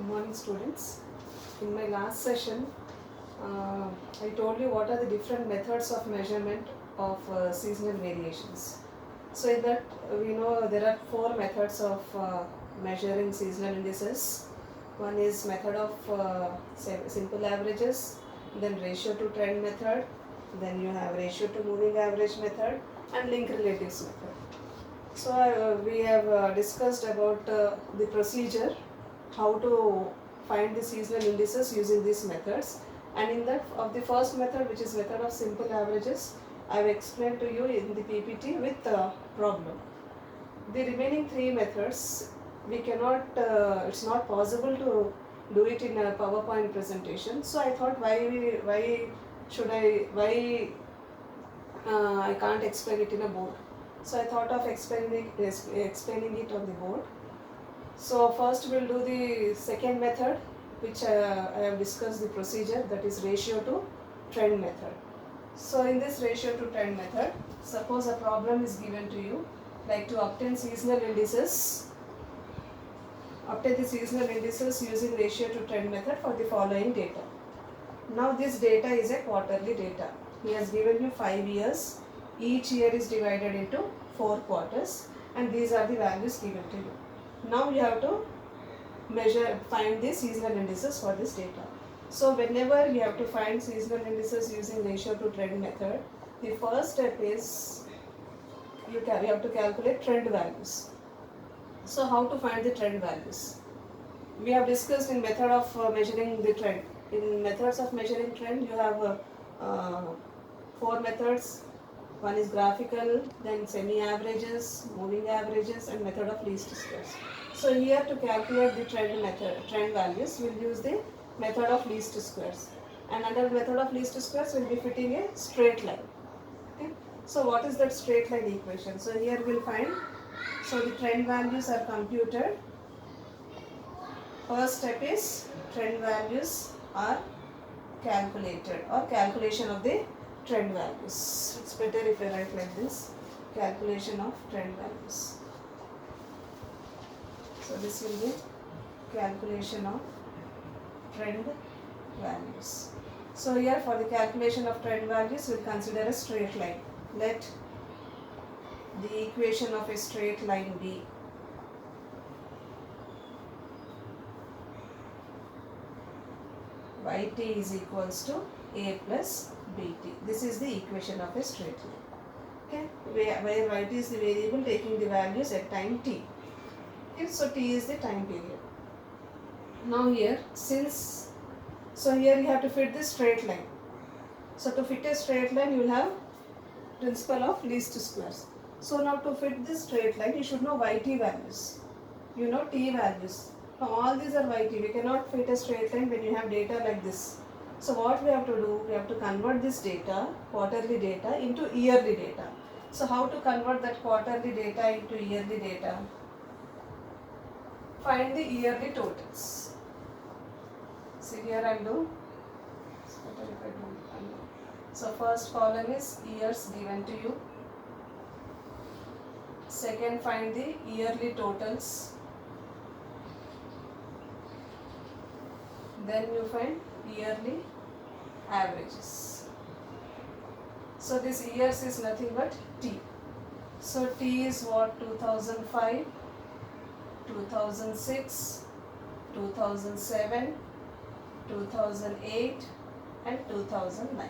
morning, students. In my last session, I told you what are the different methods of measurement of seasonal variations. So in that, we know there are four methods of measuring seasonal indices. One is method of simple averages, then ratio to trend method, then you have ratio to moving average method, and link relatives method. So we have discussed about the procedure, how to find the seasonal indices using these methods. And in that of the first method, which is method of simple averages, I have explained to you in the PPT with problem. The remaining three methods, we cannot, it's not possible to do it in a PowerPoint presentation. So I thought why I can't explain it in a board. So I thought of explaining it on the board. So first we'll do the second method, which I have discussed the procedure, that is ratio to trend method. So in this ratio to trend method, suppose a problem is given to you, like to obtain the seasonal indices using ratio to trend method for the following data. Now this data is a quarterly data. He has given you 5 years. Each year is divided into 4 quarters, and these are the values given to you. Now you have to find the seasonal indices for this data. So whenever you have to find seasonal indices using ratio to trend method, the first step is you have to calculate trend values. So how to find the trend values? We have discussed in method of measuring the trend. In methods of measuring trend, you have 4 methods. One is graphical, then semi-averages, moving averages, and method of least squares. So here to calculate the trend values, we'll use the method of least squares. And under method of least squares, we'll be fitting a straight line. Okay? So what is that straight line equation? So here we'll find, so the trend values are computed. First step is trend values are calculated, or calculation of the trend values. It's better if I write like this, calculation of trend values. So this will be calculation of trend values. So here for the calculation of trend values, we'll consider a straight line. Let the equation of a straight line be yt is equals to a plus bt. This is the equation of a straight line. Okay, where yt is the variable taking the values at time t. Okay, so t is the time period. Now here, here you have to fit this straight line. So to fit a straight line, you will have principle of least squares. So now to fit this straight line, you should know yt values. You know t values. Now all these are yt. We cannot fit a straight line when you have data like this. So what we have to do, we have to convert this data, quarterly data, into yearly data. So how to convert that quarterly data into yearly data? Find the yearly totals. See here I'll do. So first column is years given to you. Second, find the yearly totals. Then you find yearly averages. So this years is nothing but T. So T is what? 2005, 2006, 2007, 2008 and 2009.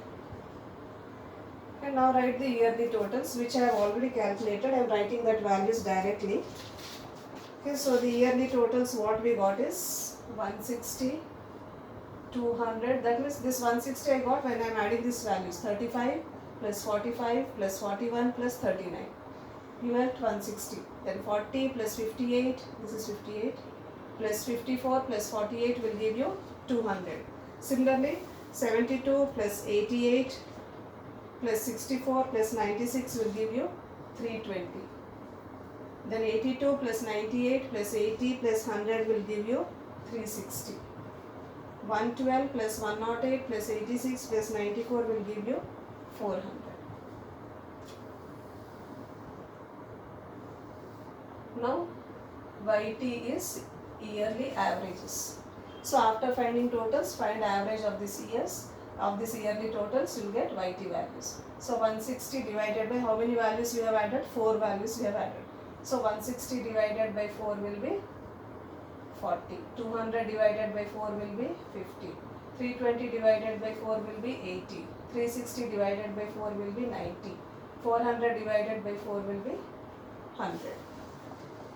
And now write the yearly totals, which I have already calculated. I am writing that values directly. Okay, so the yearly totals what we got is 160, 200. That means this 160 I got when I am adding these values, 35 plus 45 plus 41 plus 39. You get 160. Then 40 plus 58, this is 58, plus 54 plus 48 will give you 200. Similarly, 72 plus 88 plus 64 plus 96 will give you 320. Then 82 plus 98 plus 80 plus 100 will give you 360. 112 plus 108 plus 86 plus 94 will give you 400. Now yt is yearly averages. So after finding totals, find average of this years, of this yearly totals, you will get YT values. So 160 divided by how many values you have added? 4 values you have added. So 160 divided by 4 will be 40. 200 divided by 4 will be 50. 320 divided by 4 will be 80. 360 divided by 4 will be 90. 400 divided by 4 will be 100.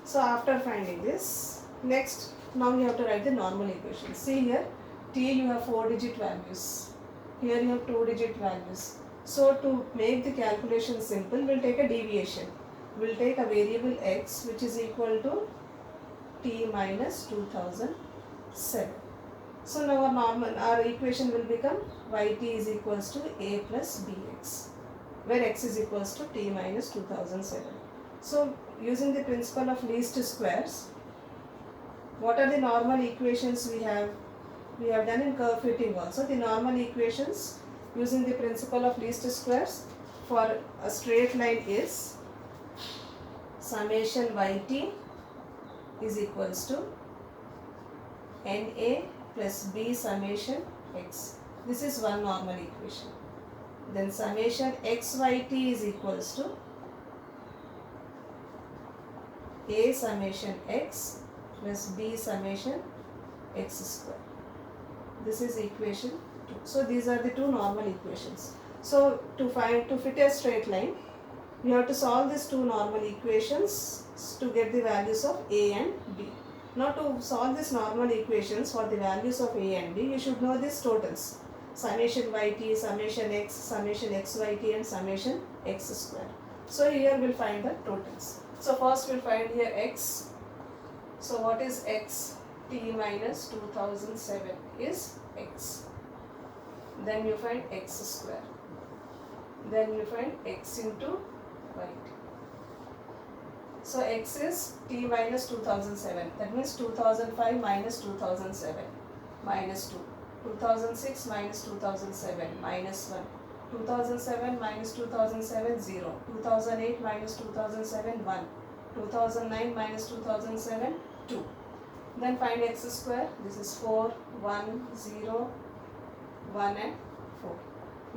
So after finding this, next now you have to write the normal equation. See here, T you have 4 digit values. Here you have 2 digit values. So to make the calculation simple, we'll take a deviation. We'll take a variable x which is equal to T minus 2007. So now our equation will become yt is equals to a plus bx, where x is equals to T minus 2007. So using the principle of least squares, what are the normal equations we have? We have done in curve fitting also. The normal equations using the principle of least squares for a straight line is summation yt is equals to na plus b summation x. This is one normal equation. Then summation xyt is equals to a summation x plus b summation x square. This is equation 2. So these are the two normal equations. So to fit a straight line, you have to solve these two normal equations to get the values of a and b. Now to solve these normal equations for the values of a and b, you should know these totals. Summation yt, summation x, summation xyt and summation x square. So here we will find the totals. So first we will find here x. So what is x? T minus 2007 is x. Then you find x square. Then you find x into yt. So x is T minus 2007. That means 2005 minus 2007 minus 2. 2006 minus 2007 minus 1. 2007 minus 2007 0. 2008 minus 2007 1. 2009 minus 2007 2. Then find x square. This is 4, 1, 0, 1 and 4.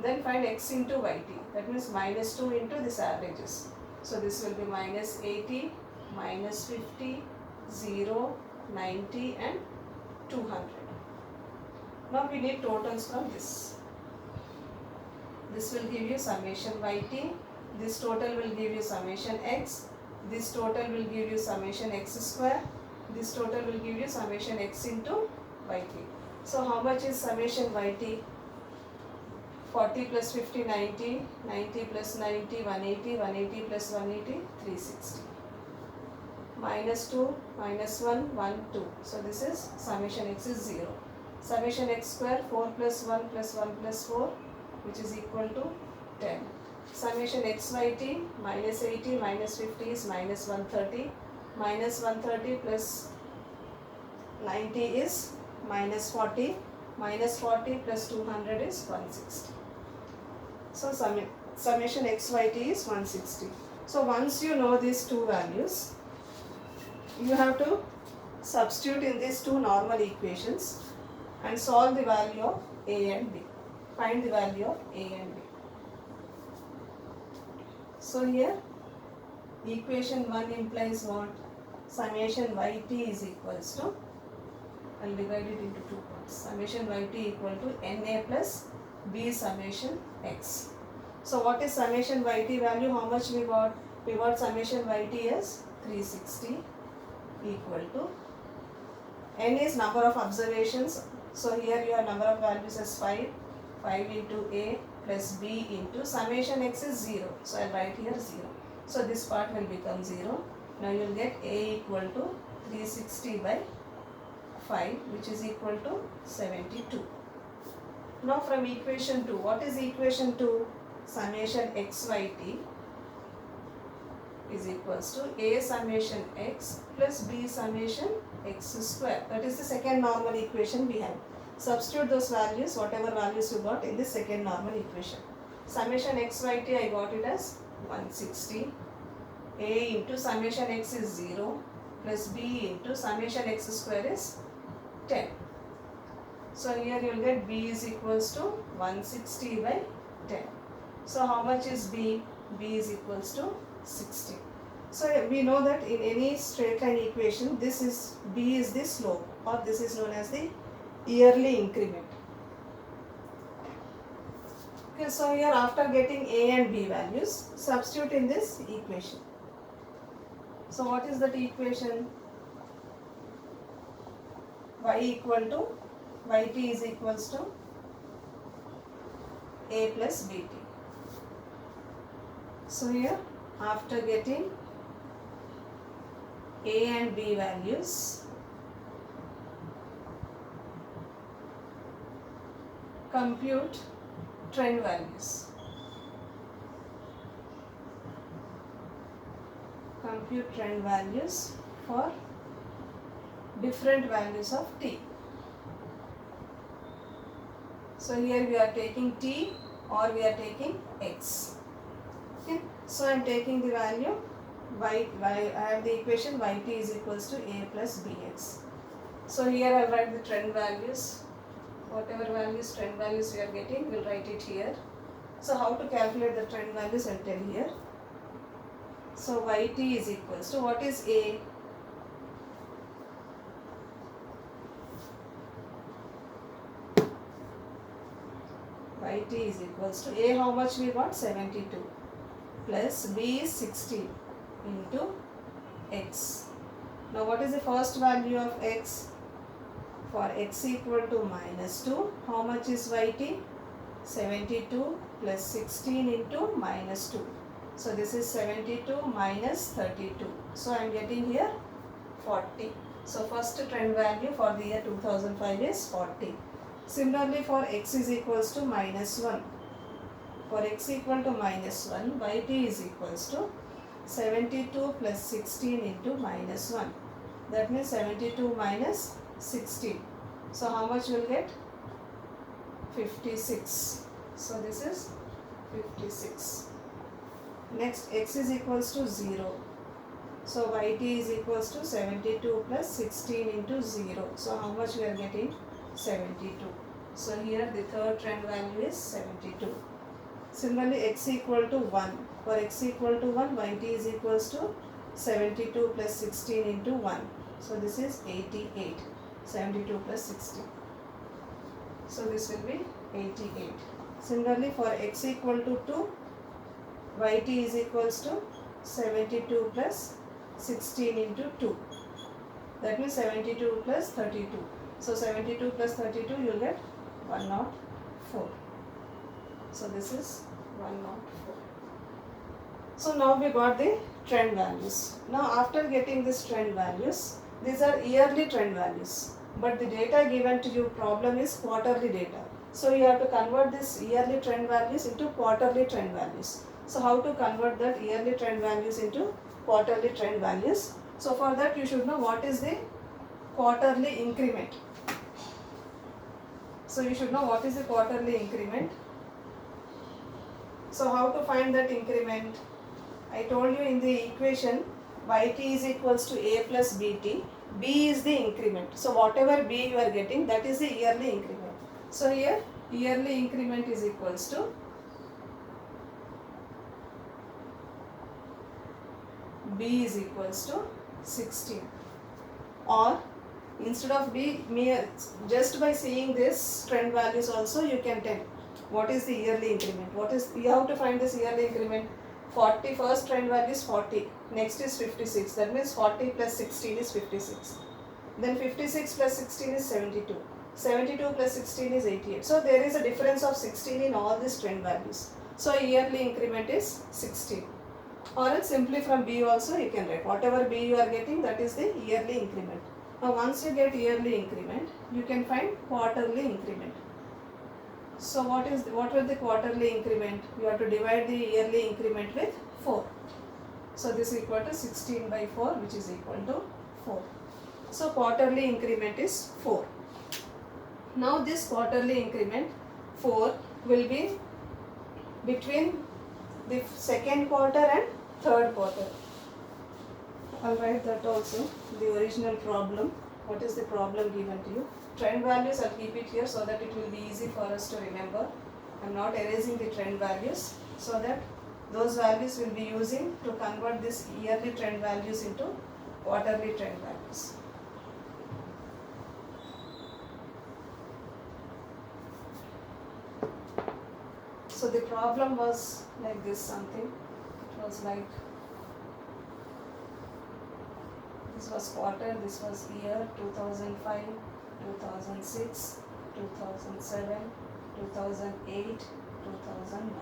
Then find x into yt. That means minus 2 into this averages. So this will be minus 80, minus 50, 0, 90 and 200. Now we need totals from this. This will give you summation yt. This total will give you summation x. This total will give you summation x square. This total will give you summation x into yt. So how much is summation yt? 40 plus 50, 90, 90 plus 90, 180, 180 plus 180, 360. Minus 2, minus 1, 1, 2. So this is summation x is 0. Summation x square, 4 plus 1 plus 1 plus 4, which is equal to 10. Summation xyt, minus 80 minus 50 is minus 130. Minus 130 plus 90 is minus 40. Minus 40 plus 200 is 160. So summation xyt is 160. So once you know these two values, you have to substitute in these two normal equations and solve the value of a and b. Find the value of a and b. So here equation 1 implies what? Summation yt is equals to, I will divide it into two parts. Summation yt equal to na plus b summation x. So what is summation yt value? How much we got? We got summation yt as 360 equal to, n is number of observations. So here you have number of values as 5. 5 into a plus b into summation x is 0. So I will write here 0. So this part will become 0. Now you will get a equal to 360 by 5, which is equal to 72. Now from equation 2, what is equation 2? Summation xyt is equals to a summation x plus b summation x square. That is the second normal equation we have. Substitute those values, whatever values you got in the second normal equation. Summation xyt I got it as 160. A into summation x is 0 plus b into summation x square is 10. So here you will get B is equals to 160 by 10. So how much is B? B is equals to 60. So we know that in any straight line equation, this is B is the slope, or this is known as the yearly increment. Okay, so here after getting A and B values, substitute in this equation. So what is that equation? Y equal to Yt is equals to A plus Bt. So here after getting A and B values, compute trend values. Compute trend values for different values of t. So here we are taking t or we are taking x. Okay. So I am taking the value I have the equation Yt is equals to A plus Bx. So here I will write the trend values. Whatever values, trend values we are getting, we will write it here. So how to calculate the trend values, I will tell here. So Yt is equals to, what is A? Yt is equals to A, how much we got? 72 plus B is 60 into x. Now what is the first value of x? For x equal to minus 2, how much is Yt? 72 plus 16 into minus 2. So this is 72 minus 32. So I am getting here 40. So first trend value for the year 2005 is 40. Similarly for x is equals to minus 1. For x equal to minus 1, Yt is equals to 72 plus 16 into minus 1. That means 72 minus 16. So how much will get? 56. So this is 56. Next x is equals to 0. So Yt is equals to 72 plus 16 into 0. So how much we are getting? 72. So here the third trend value is 72. Similarly x equal to 1. For x equal to 1, Yt is equals to 72 plus 16 into 1. So this is 88. 72 plus 16. So this will be 88. Similarly for x equal to 2, Yt is equals to 72 plus 16 into 2. That means 72 plus 32. So 72 plus 32 you will get 104. So this is 104. So now we got the trend values. Now after getting this trend values, these are yearly trend values. But the data given to you problem is quarterly data. So you have to convert this yearly trend values into quarterly trend values. So how to convert that yearly trend values into quarterly trend values? So for that you should know what is the quarterly increment. So you should know what is the quarterly increment. So how to find that increment? I told you in the equation Yt is equals to A plus Bt. B is the increment. So whatever B you are getting, that is the yearly increment. So here yearly increment is equals to B is equals to 16. Or instead of B, just by seeing this trend values also you can tell what is the yearly increment. What is, you have to find this yearly increment. 40, first trend value is 40, next is 56. That means 40 plus 16 is 56. Then 56 plus 16 is 72. 72 plus 16 is 88. So there is a difference of 16 in all these trend values. So yearly increment is 16. Or else simply from B also you can write. Whatever B you are getting, that is the yearly increment. Now once you get yearly increment, you can find quarterly increment. So what will the quarterly increment? You have to divide the yearly increment with 4. So this is equal to 16 by 4, which is equal to 4. So quarterly increment is 4. Now this quarterly increment 4 will be between the second quarter and third quarter. I'll write that also, the original problem. What is the problem given to you? trend values, I'll keep it here so that it will be easy for us to remember. I'm not erasing the trend values, so that those values will be using to convert this yearly trend values into quarterly trend values. So the problem was like this something. It was like, this was quarter, this was year, 2005, 2006, 2007, 2008, 2009.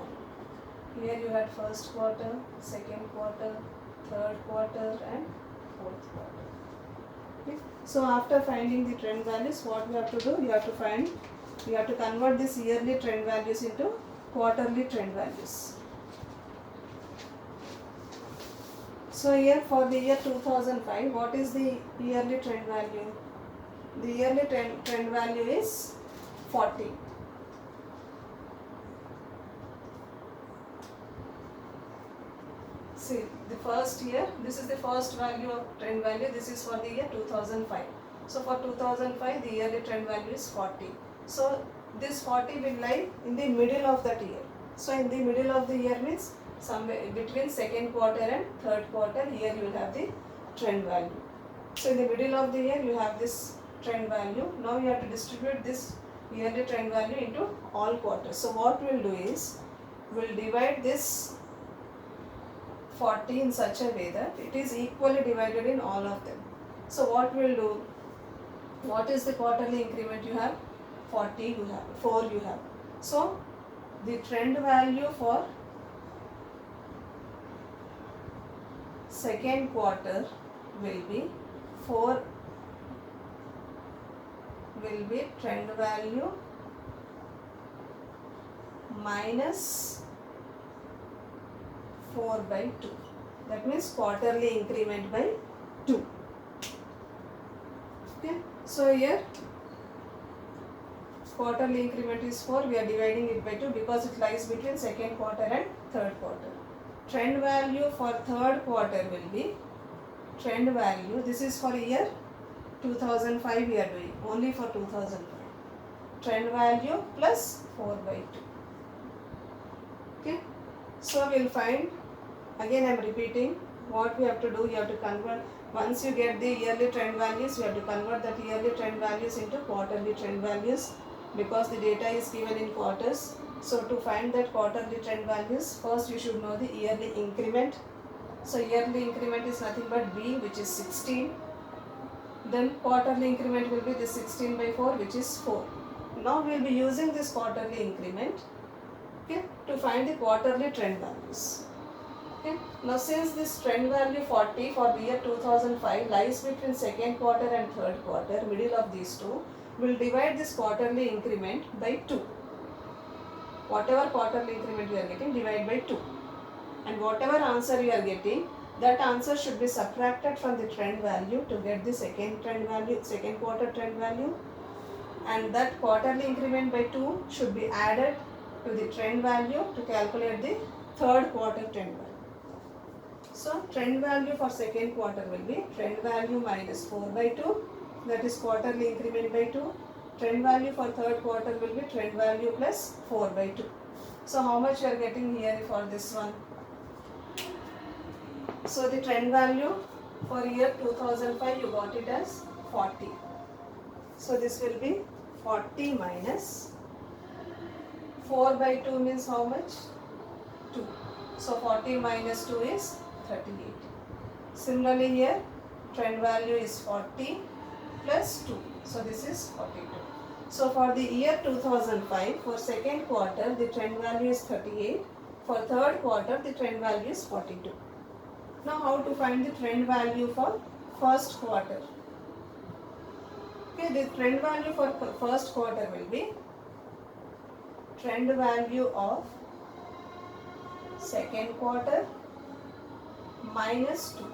Here you had first quarter, second quarter, third quarter and fourth quarter. Okay. So after finding the trend values, what we have to do? You have to convert this yearly trend values into quarterly trend values. So here for the year 2005, what is the yearly trend value? The yearly trend value is 40. See, the first year, this is the first value of trend value, this is for the year 2005. So for 2005, the yearly trend value is 40. So this 40 will lie in the middle of that year. So in the middle of the year means somewhere between second quarter and third quarter, here you will have the trend value. So in the middle of the year, you have this trend value. Now you have to distribute this yearly trend value into all quarters. So what we will do is, we will divide this 40 in such a way that it is equally divided in all of them. So what we will do, what is the quarterly increment you have? 40 you have, 4 you have. So the trend value for second quarter will be 4, will be trend value minus 4 by 2. That means quarterly increment by 2. Okay. So here quarterly increment is 4. We are dividing it by 2 because it lies between second quarter and third quarter. Trend value for third quarter will be trend value. This is for year 2005 we are doing. Only for 2005. Trend value plus 4 by 2. Okay. So we will find, again I am repeating, what we have to do, you have to convert, once you get the yearly trend values, you have to convert that yearly trend values into quarterly trend values, because the data is given in quarters. So to find that quarterly trend values, first you should know the yearly increment. So yearly increment is nothing but B, which is 16. Then quarterly increment will be the 16 by 4, which is 4. Now we will be using this quarterly increment, okay, to find the quarterly trend values. Okay. Now since this trend value 40 for the year 2005 lies between second quarter and third quarter, middle of these two, we will divide this quarterly increment by 2. Whatever quarterly increment you are getting, divide by 2. And whatever answer you are getting, that answer should be subtracted from the trend value to get the second trend value, second quarter trend value. And that quarterly increment by 2 should be added to the trend value to calculate the third quarter trend value. So trend value for second quarter will be trend value minus 4 by 2, that is quarterly increment by 2. Trend value for third quarter will be trend value plus 4 by 2. So how much you are getting here for this one? So the trend value for year 2005 you got it as 40. So this will be 40 minus 4 by 2 means how much? 2. So 40 minus 2 is 38. Similarly here trend value is 40 plus 2. So this is 42. So for the year 2005, for second quarter the trend value is 38. For third quarter the trend value is 42. Now how to find the trend value for first quarter? Okay, the trend value for first quarter will be trend value of second quarter minus 2,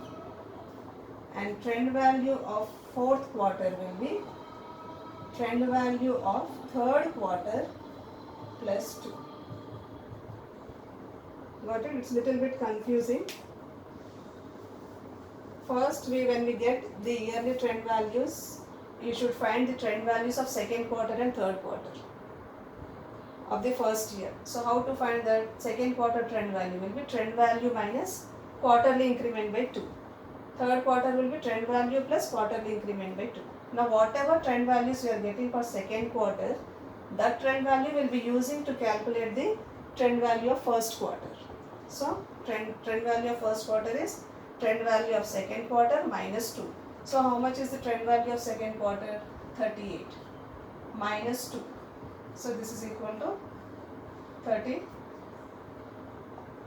and trend value of fourth quarter will be trend value of third quarter plus 2. Got it? It's little bit confusing. First when we get the yearly trend values, you should find the trend values of second quarter and third quarter of the first year. So how to find that? Second quarter trend value will be trend value minus quarterly increment by 2. Third quarter will be trend value plus quarterly increment by 2. Now whatever trend values we are getting for second quarter, that trend value will be using to calculate the trend value of first quarter. So trend value of first quarter is trend value of second quarter minus 2. So how much is the trend value of second quarter? 38 minus 2. So this is equal to 30.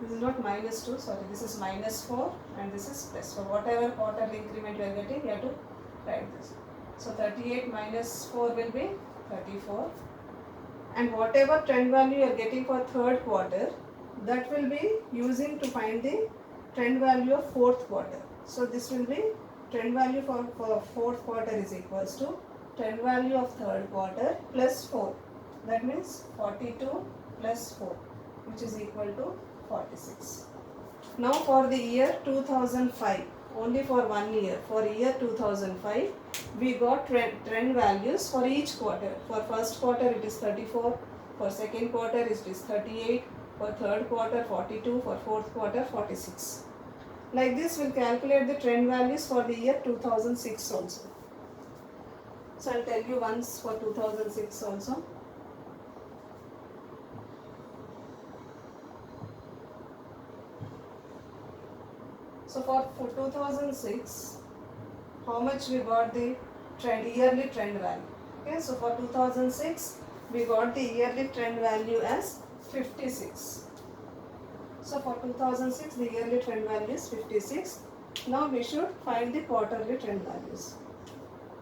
This is not minus 2, sorry, this is minus 4 and this is plus 4. Whatever quarterly increment you are getting, you have to write this. So 38 minus 4 will be 34. And whatever trend value you are getting for third quarter, that will be using to find the trend value of fourth quarter. So this will be trend value for fourth quarter is equals to trend value of third quarter plus 4. That means 42 plus 4, which is equal to 46. Now for the year 2005, only for 1 year, for year 2005, we got trend values for each quarter. For first quarter it is 34, for second quarter it is 38, for third quarter 42, for fourth quarter 46. Like this we'll calculate the trend values for the year 2006 also. So I'll tell you once for 2006 also. So for 2006, how much we got the yearly trend value? Okay, so for 2006, we got the yearly trend value as 56. So for 2006, the yearly trend value is 56. Now we should find the quarterly trend values.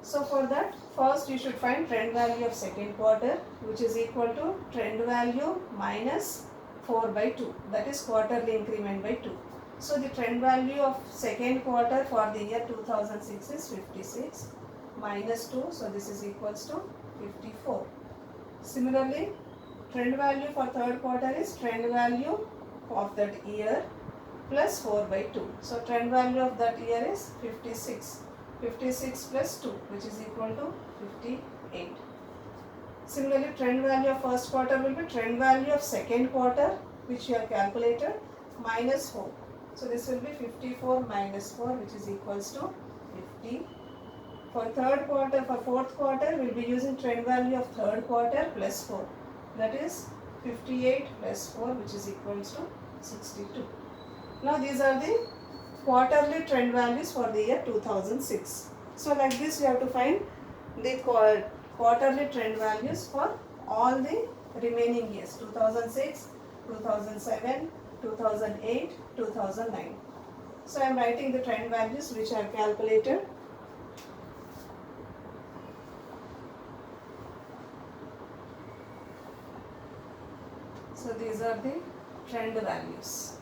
So for that, first you should find trend value of second quarter, which is equal to trend value minus 4 by 2. That is quarterly increment by 2. So the trend value of second quarter for the year 2006 is 56 minus 2. So this is equals to 54. Similarly, trend value for third quarter is trend value of that year plus 4 by 2. So trend value of that year is 56. 56 plus 2, which is equal to 58. Similarly, trend value of first quarter will be trend value of second quarter, which you have calculated, minus 4. So this will be 54 minus 4, which is equals to 50. For third quarter, for fourth quarter, we will be using trend value of third quarter plus 4. That is 58 plus 4, which is equals to 62. Now these are the quarterly trend values for the year 2006. So like this, you have to find the quarterly trend values for all the remaining years: 2006, 2007, 2008, 2009. So I am writing the trend values which I have calculated. So these are the trend values.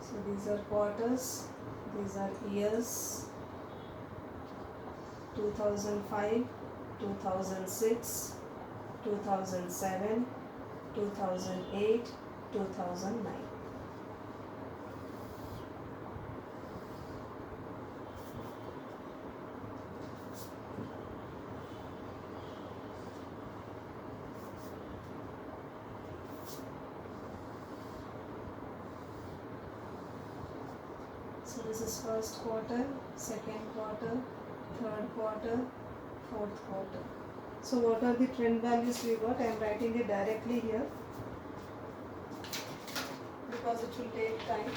So these are quarters, these are years: 2005, 2006, 2007, 2008, 2009. So this is first quarter, second quarter, third quarter, fourth quarter. So what are the trend values we got? I am writing it directly here because it will take time.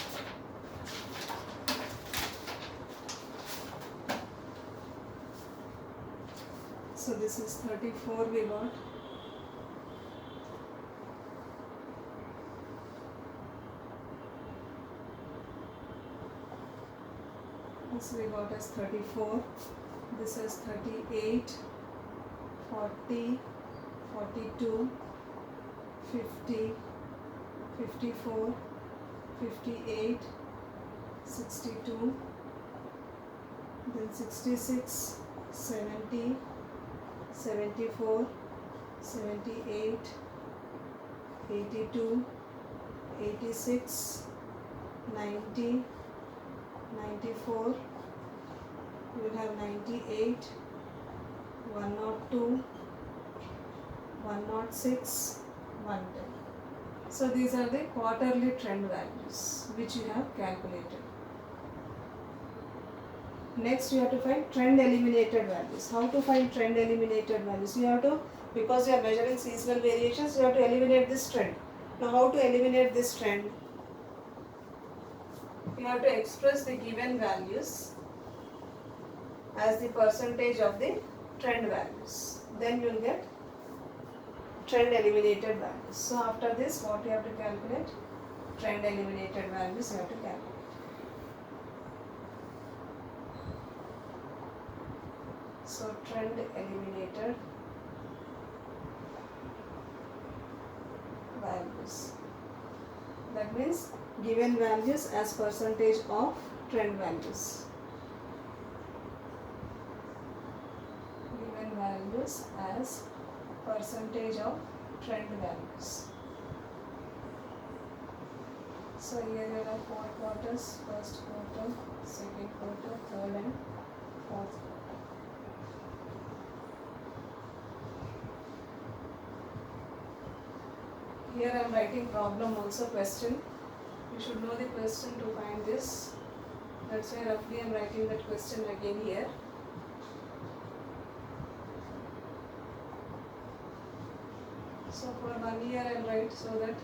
So this is 34 we got. This we got as 34. This is 38. 40, 42, 50, 54, 58, 62, then 66, 70, 74, 78, 82, 86, 90, 94, you will have 98, 102, 106, 110. So these are the quarterly trend values which you have calculated. Next you have to find trend eliminated values. How to find trend eliminated values? You have to, because you are measuring seasonal variations, you have to eliminate this trend. Now how to eliminate this trend? You have to express the given values as the percentage of the trend values. Then you will get trend eliminated values. So after this, what you have to calculate? Trend eliminated values you have to calculate. So trend eliminated values. That means given values as percentage of trend values. Given values as percentage of trend values. So here there are 4 quarters, first quarter, second quarter, third and fourth quarter. Here I am writing problem also, question. You should know the question to find this. That's why roughly I am writing that question again here. So for 1 year I will write so that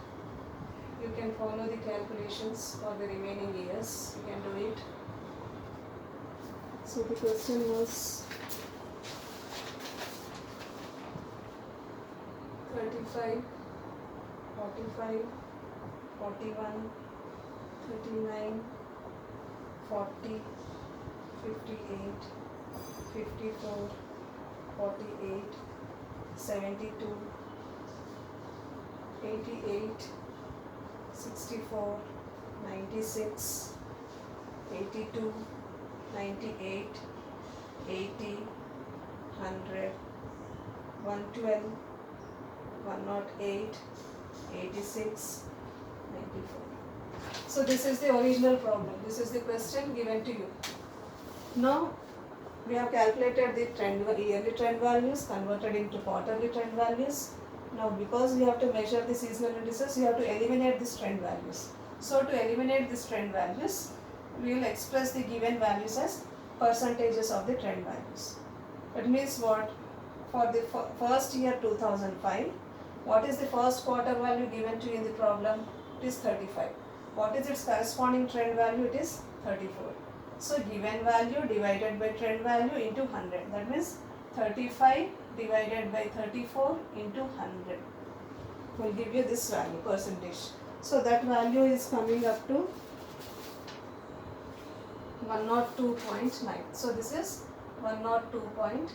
you can follow the calculations for the remaining years. You can do it. So the question was 35, 45, 41, 39, 40, 58, 54, 48, 72, 88, 64, 96, 82, 98, 80, 100, 112, 108, 86, 94. So this is the original problem. This is the question given to you. Now we have calculated the yearly trend values, converted into quarterly trend values. Now because we have to measure the seasonal indices, you have to eliminate these trend values. So to eliminate these trend values, we will express the given values as percentages of the trend values. That means what? For the first year 2005, what is the first quarter value given to you in the problem? It is 35. What is its corresponding trend value? It is 34. So given value divided by trend value into 100. That means 35 divided by 34 into 100 will give you this value, percentage. So that value is coming up to 102.9. So this is 102.9.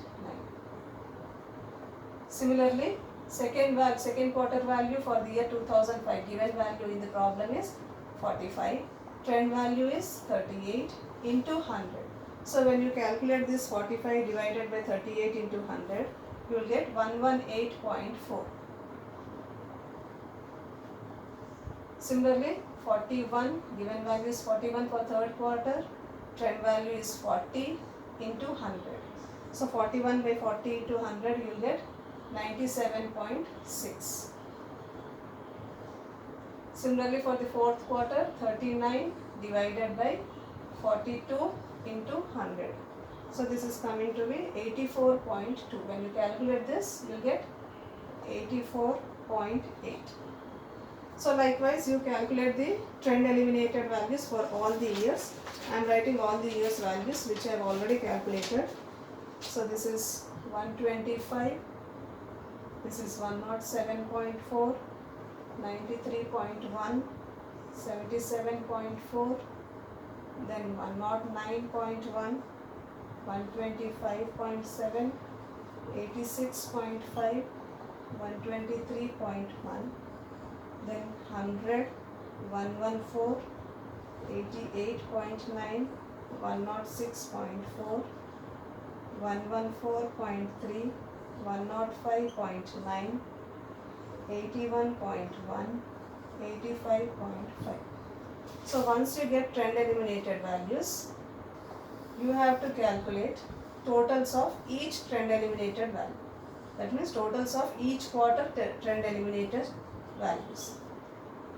Similarly, second quarter value for the year 2005, given value in the problem is 45, trend value is 38 into 100. So when you calculate this 45 divided by 38 into 100, you will get 118.4. Similarly, 41, given value is 41 for third quarter, trend value is 40 into 100. So 41 by 40 into 100, you will get 97.6. Similarly, for the fourth quarter, 39 divided by 42 into 100. So this is coming to be 84.2. When you calculate this, you get 84.8. So likewise, you calculate the trend eliminated values for all the years. I am writing all the years values which I have already calculated. So this is 125. This is 107.4, 93.1, 77.4, then 109.1, 125.7, 86.5, 123.1, then 100, 114, 88.9, 106.4, 114.3, 105.9, 81.1, 85.5. So once you get trend eliminated values, you have to calculate totals of each trend eliminated value. That means totals of each quarter trend eliminated values.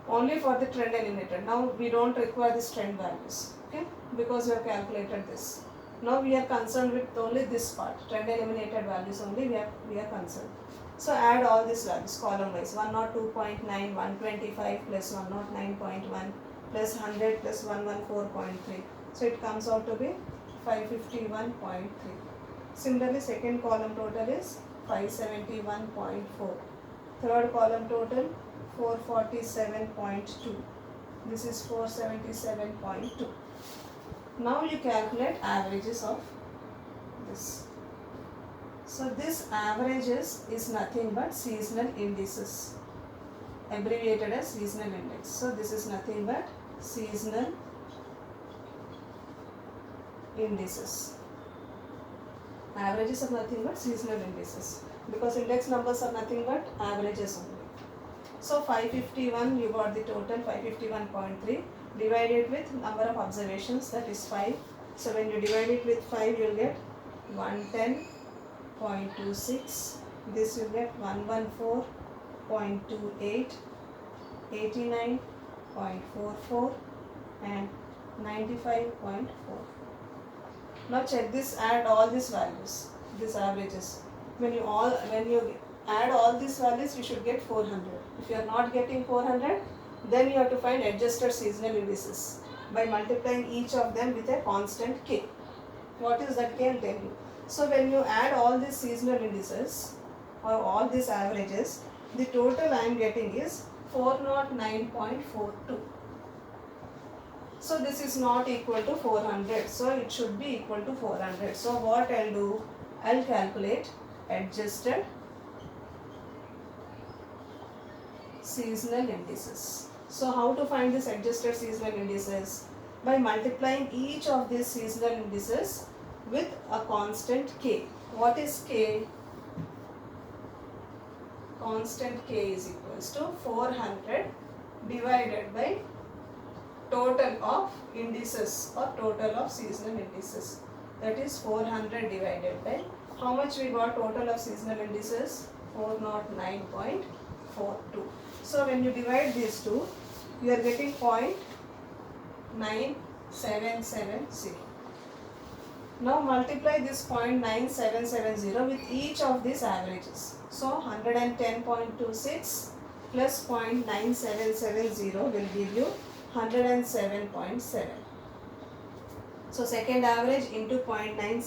Only for the trend eliminated. Now we don't require this trend values, okay, because we have calculated this. Now we are concerned with only this part, trend eliminated values only we are concerned. So add all these values column wise, 102.9, 125 plus 109.1 plus 100 plus 114.3. So it comes out to be 551.3. Similarly, second column total is 571.4. Third column total 447.2. This is 477.2. Now you calculate averages of this. So this averages is nothing but seasonal indices, abbreviated as seasonal index. So this is nothing but seasonal indices. Averages are nothing but seasonal indices, because index numbers are nothing but averages only. So 551, you got the total 551.3 divided with number of observations, that is 5. So when you divide it with 5, you will get 110.26. This you get 114.28, 89.44 and 95.4. Now check this, add all these values, these averages. When you add all these values, you should get 400. If you are not getting 400, then you have to find adjusted seasonal indices by multiplying each of them with a constant k. What is that k? I'll tell you. So when you add all these seasonal indices or all these averages, the total I am getting is 409.42. So this is not equal to 400. So it should be equal to 400. So what I'll do, I'll calculate adjusted seasonal indices. So how to find this adjusted seasonal indices? By multiplying each of these seasonal indices with a constant k. What is k? Constant k is equals to 400 divided by total of indices or total of seasonal indices. That is 400 divided by, how much we got total of seasonal indices? 409.42. So when you divide these two, you are getting 0.9770. Now multiply this 0.9770 with each of these averages. So 110.26 plus 0.9770 will give you 107.7. So second average into 0.97